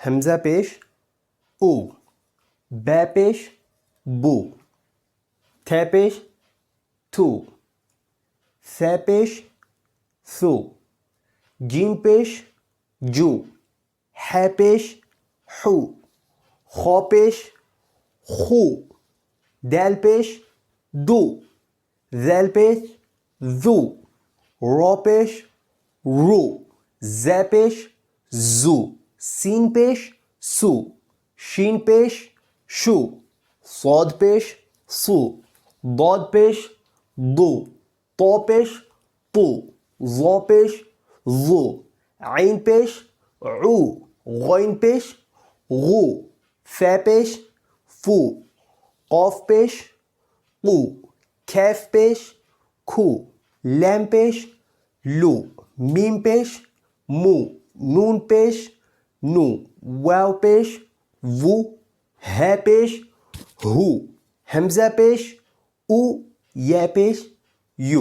হামজা পেশ উ, ব্যা পেশ বু, থে পেশ থু, সে পেশ সু, জিম পেশ জু, হ্যাঁ পেশ হু, খ পেশ খু, দ্যাল পেশ দু, জ্যাল পেশ জু, র পেশ রু, জ্যা পেশ জু, সিন পেশ সু, শিন পেশ শু, সদ পেশ সু, দদ পেশ দু, ত পেশ তু, জ পেশ জু, আইন পেশ উ, গইন পেশ গু, ফে পেশ ফু, কফ পেশ কু, খ্যাফ পেশ খু, ল্যাম পেশ লু, মিম পেশ মু, নুন পেশ নু, ওয়াও পেশ वू, है पेश हु, हमजा पेश उ, ये पेश यू।